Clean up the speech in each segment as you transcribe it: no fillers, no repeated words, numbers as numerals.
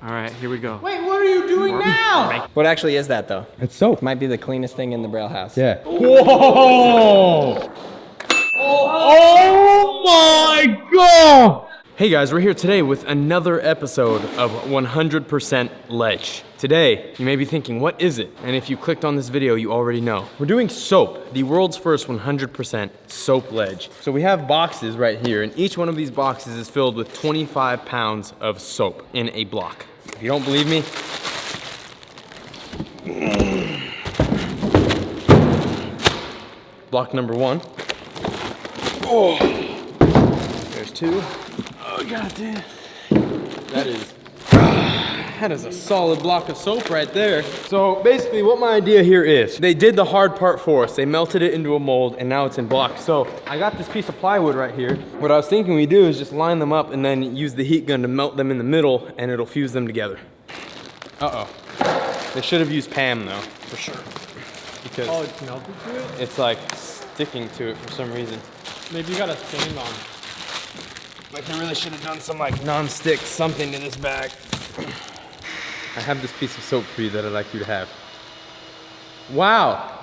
All right, here we go. Wait, what are you doing now? What actually is that though? It's soap. Might be the cleanest thing in the Braille house. Yeah. Whoa! Oh my god! Hey guys, we're here today with another episode of 100% Ledge. Today, you may be thinking, what is it? And if you clicked on this video, you already know. We're doing soap, the world's first 100% soap ledge. So we have boxes right here, and each one of these boxes is filled with 25 pounds of soap in a block. If you don't believe me, block number one. Oh, there's two. Oh, god damn. That is a solid block of soap right there. So basically what my idea here is, they did the hard part for us. They melted it into a mold and now it's in blocks. So I got this piece of plywood right here. What I was thinking we do is just line them up and then use the heat gun to melt them in the middle and it'll fuse them together. Uh-oh. They should have used Pam though, for sure. Because It's melted to it? it's like sticking to it for some reason. Maybe you got a stand on. Like I really should have done some like non-stick something to this bag. I have this piece of soap for you that I'd like you to have. Wow.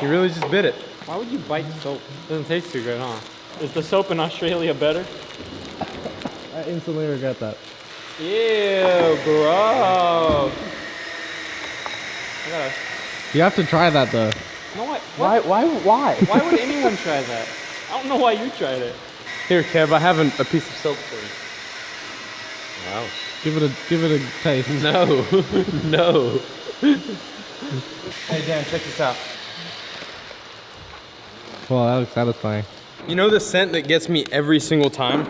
You really just bit it. Why would you bite soap? Doesn't taste too good, huh? Is the soap in Australia better? I instantly regret that. Ew, gross. You have to try that though. You know what? Why? Why would anyone try that? I don't know why you tried it. Here, Kev, I have a piece of soap for you. Wow. Give it a taste. No, no. Hey Dan, check this out. Well, that looks satisfying. You know the scent that gets me every single time?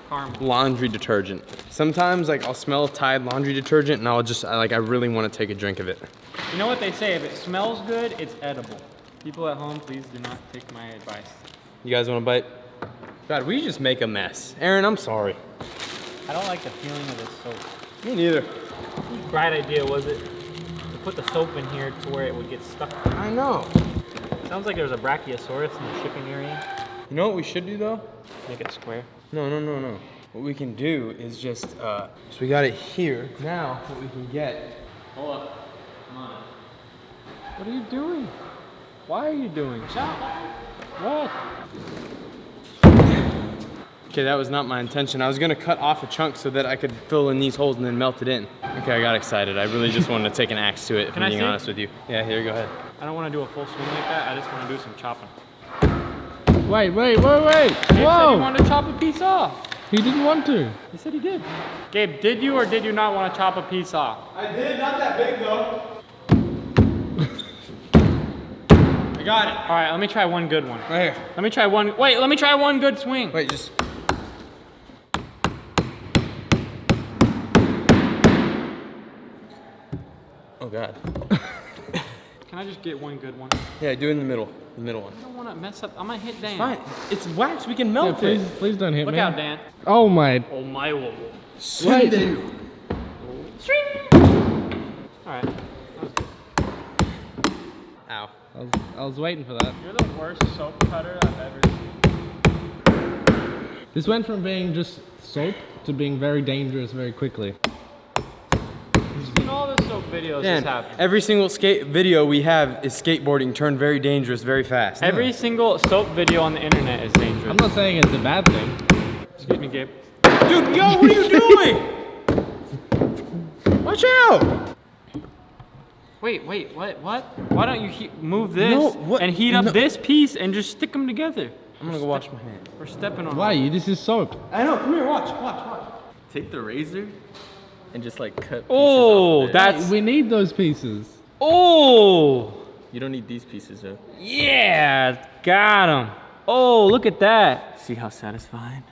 Caramel. Laundry detergent. Sometimes like I'll smell Tide laundry detergent and I really want to take a drink of it. You know what they say, if it smells good, it's edible. People at home, please do not take my advice. You guys want a bite? God, we just make a mess. Aaron, I'm sorry. I don't like the feeling of this soap. Me neither. Whose bright idea was it to put the soap in here to where it would get stuck? I know. Sounds like there's a brachiosaurus in the shipping area. You know what we should do though? Make it square. No. What we can do is just, so we got it here. Now, what we can get. Hold up. Come on. What are you doing? Why are you doing? What? Okay, that was not my intention. I was gonna cut off a chunk so that I could fill in these holes and then melt it in. Okay, I got excited. I really just wanted to take an axe to it, if I'm being honest with you. Yeah, here, go ahead. I don't want to do a full swing like that. I just want to do some chopping. Wait! Gabe said he Whoa! wanted to chop a piece off. He didn't want to. He said he did. Gabe, did you or did you not want to chop a piece off? I did, not that big though. I got it. All right, let me try one good one. Right here. Let me try one. Wait, let me try one good swing. Wait, just. Oh God. Can I just get one good one? Yeah, do it in the middle one. I don't want to mess up. I might hit Dan. Fine, it's wax, we can Yeah, melt it. please don't hit Look me. out, Dan. Oh my. Oh my. Wait. All right. Ow. I was waiting for that. You're the worst soap cutter I've ever seen. This went from being just soap to being very dangerous very quickly. You've seen all the soap videos Dan, this happen. every single skate video we have is skateboarding turned very dangerous very fast. Every single soap video on the internet is dangerous. I'm not saying it's a bad thing. Excuse me, Gabe. Dude, yo, what are you doing? Watch out! Wait, what? Why don't you move this No, what? and heat up No. this piece and just stick them together? I'm gonna go wash my hands. We're stepping on. Why? This is soap. I know, come here, watch. Take the razor and just like cut pieces Oh, off of it. that's. We need those pieces. Oh, You don't need these pieces though. yeah, got him. Oh, look at that. See how satisfying?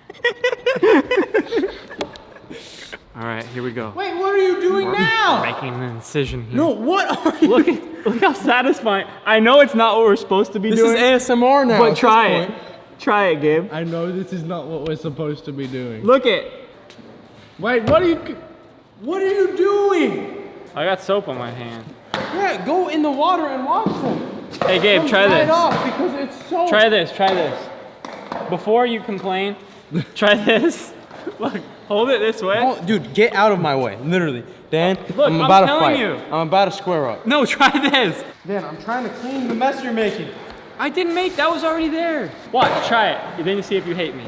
All right, here we go. Wait, what are you doing now? Making an incision here. No, what are you? Look how satisfying. I know it's not what we're supposed to be This doing. is ASMR now. but at try this it. point. Try it, Gabe. I know this is not what we're supposed to be doing. Look it. Wait, what are you? What are you doing? I got soap on my hand. Yeah, go in the water and wash them. Hey, Gabe, try Right this. off because it's so. Try this. Before you complain, try this. Look. Hold it this way. Oh, dude, get out of my way, literally. Dan, Look, I'm I'm about to telling fight. you. I'm about to square up. No, try this. Dan, I'm trying to clean the mess you're making. I didn't make, that was already there. Watch, try it. Then you see if you hate me.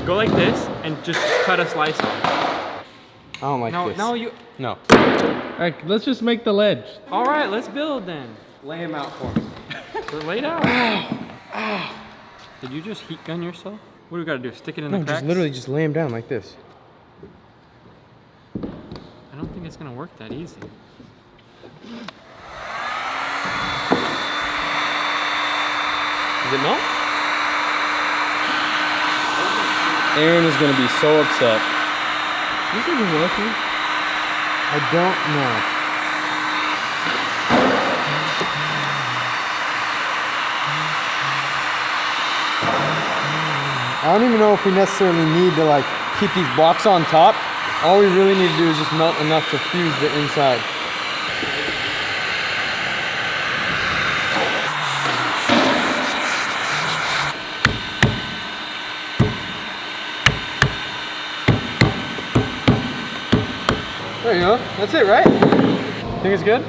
Go like this and just cut a slice off. I don't like this. No, you. No. Alright, let's just make the ledge. All right, let's build then. Lay him out for me. We're laid out. Did you just heat gun yourself? What do we gotta do? Stick it in the No, cracks? just literally just lay him down like this. I don't think it's gonna work that easy. Is it not? Aaron is gonna be so upset. This isn't working. I don't know. I don't even know if we necessarily need to like keep these blocks on top. All we really need to do is just melt enough to fuse the inside. There you go. That's it, right? Think it's good?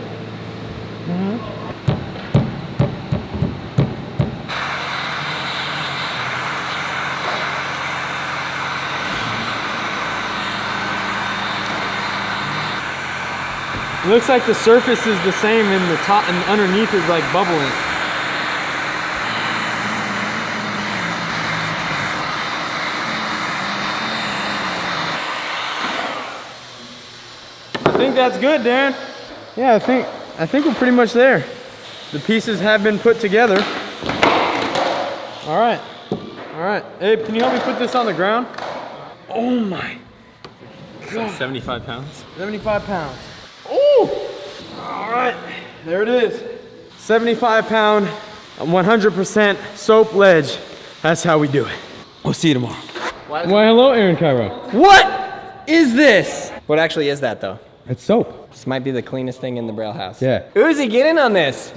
It looks like the surface is the same and the top and underneath is like bubbling. I think that's good, Darren. Yeah, I think we're pretty much there. The pieces have been put together. All right. All right. Abe, can you help me put this on the ground? Oh my. It's like 75 pounds. 75 pounds. Oh! All right, there it is. 75 pound, 100% soap ledge. That's how we do it. We'll see you tomorrow. Why, hello, Aaron Cairo. What is this? What actually is that though? It's soap. This might be the cleanest thing in the Braille house. Yeah. Uzi, get in on this.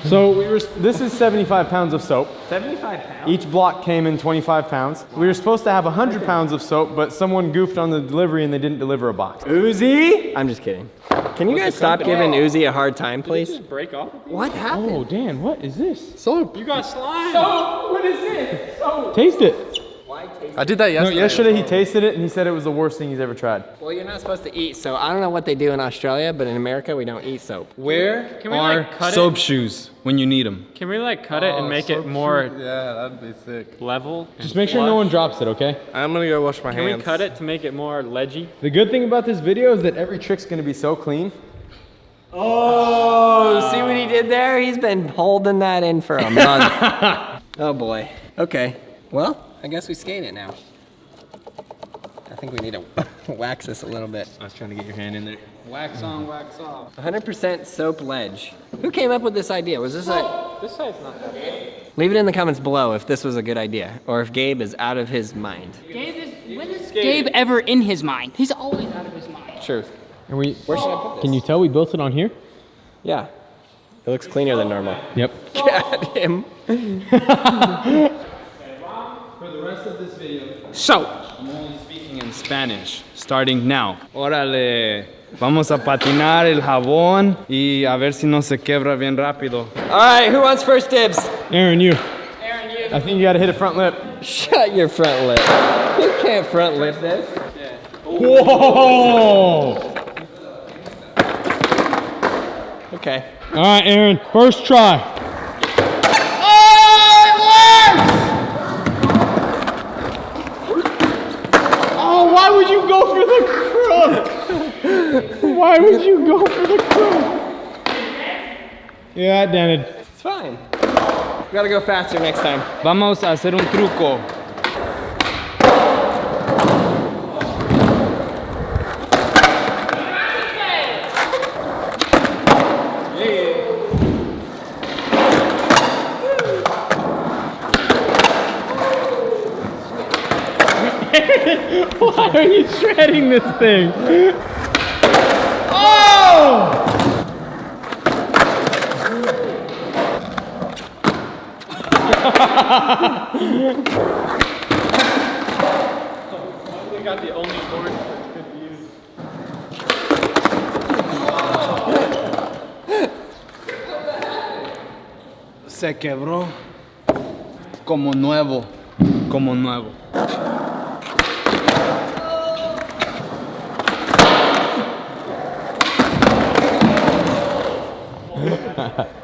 So this is 75 pounds of soap. 75 pounds? Each block came in 25 pounds. We were supposed to have 100 pounds of soap, but someone goofed on the delivery and they didn't deliver a box. Uzi? I'm just kidding. Can you guys stop giving Uzi a hard time, please? Break off. What happened? Oh, Dan, what is this? Soap. You got slime. What is this? Taste it. Why taste I did that No, yesterday. yesterday he tasted it and he said it was the worst thing he's ever tried. Well, you're not supposed to eat, so I don't know what they do in Australia, but in America, we don't eat soap. Where Can we, are like, cut soap it? shoes when you need them? Can we like cut it and make it more Yeah, that'd be sick. level? Just make sure no one drops it, okay? I'm gonna go wash my Can hands. we cut it to make it more ledgy? The good thing about this video is that every trick's gonna be so clean. Oh, see what he did there? He's been holding that in for a month. Oh boy. Okay. Well, I guess we skate it now. I think we need to wax this a little bit. I was trying to get your hand in there. Wax on, wax off. 100% soap ledge. Who came up with this idea? Was this a... This side's not that bad. Leave it in the comments below if this was a good idea, or if Gabe is out of his mind. When is Gabe ever in his mind? He's always out of his mind. Truth. And we, Where should I put this? can you tell we built it on here? Yeah. It looks cleaner than normal. Yep. Got him. For the rest of this video. So, I'm only speaking in Spanish, starting now. Órale. Vamos a patinar el jabón y a ver si no se quebra bien rápido. All right, who wants first dibs? Aaron, you. I think you gotta hit a front lip. Shut your front lip. You can't front lip this. Whoa! Okay. All right, Aaron, first try. Oh, why would you go for the crook? Why would you go for the crook? Yeah, damn it. It's fine. We gotta go faster next time. Vamos a hacer un truco. Why are you shredding this thing? Oh! we got the only board that's good to use. Se quebró. Como nuevo. Como nuevo.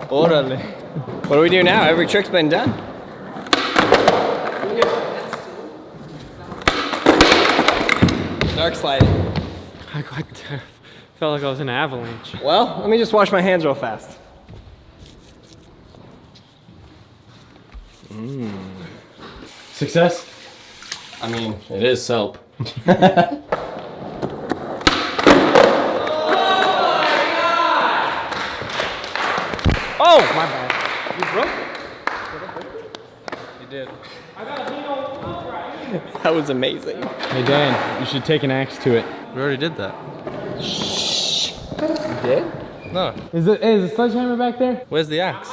Órale. What do we do now? Every trick's been done. Dark sliding. I felt like I was in an avalanche. Well, let me just wash my hands real fast. Success? I mean, it is soap. Oh, my bad. That was amazing. Hey Dan, you should take an axe to it. We already did that. You did? No. Is the sledgehammer back there? Where's the axe?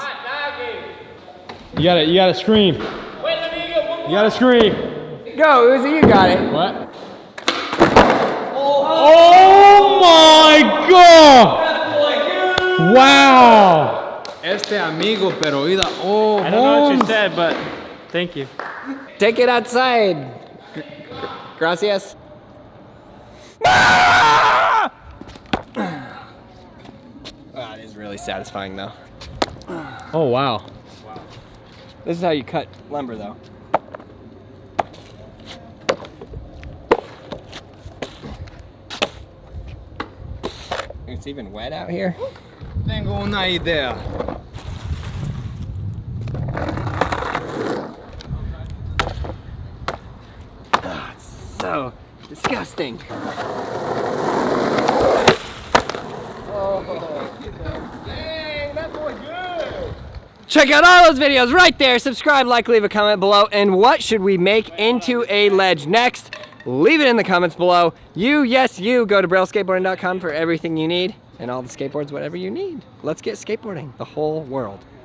You gotta scream. You gotta scream. Go, Uzi, you got it. What? Oh my god! Wow! Este amigo, pero oída. Oh, I don't know what you Holmes. said, but thank you. Take it outside. Gracias. Ah, it is really satisfying though. Oh wow. This is how you cut lumber though. It's even wet out here. Tengo una idea. So disgusting. Check out all those videos right there. Subscribe, like, leave a comment below. And what should we make into a ledge next? Leave it in the comments below. You, yes, you, go to brailleskateboarding.com for everything you need and all the skateboards, whatever you need. Let's get skateboarding, the whole world.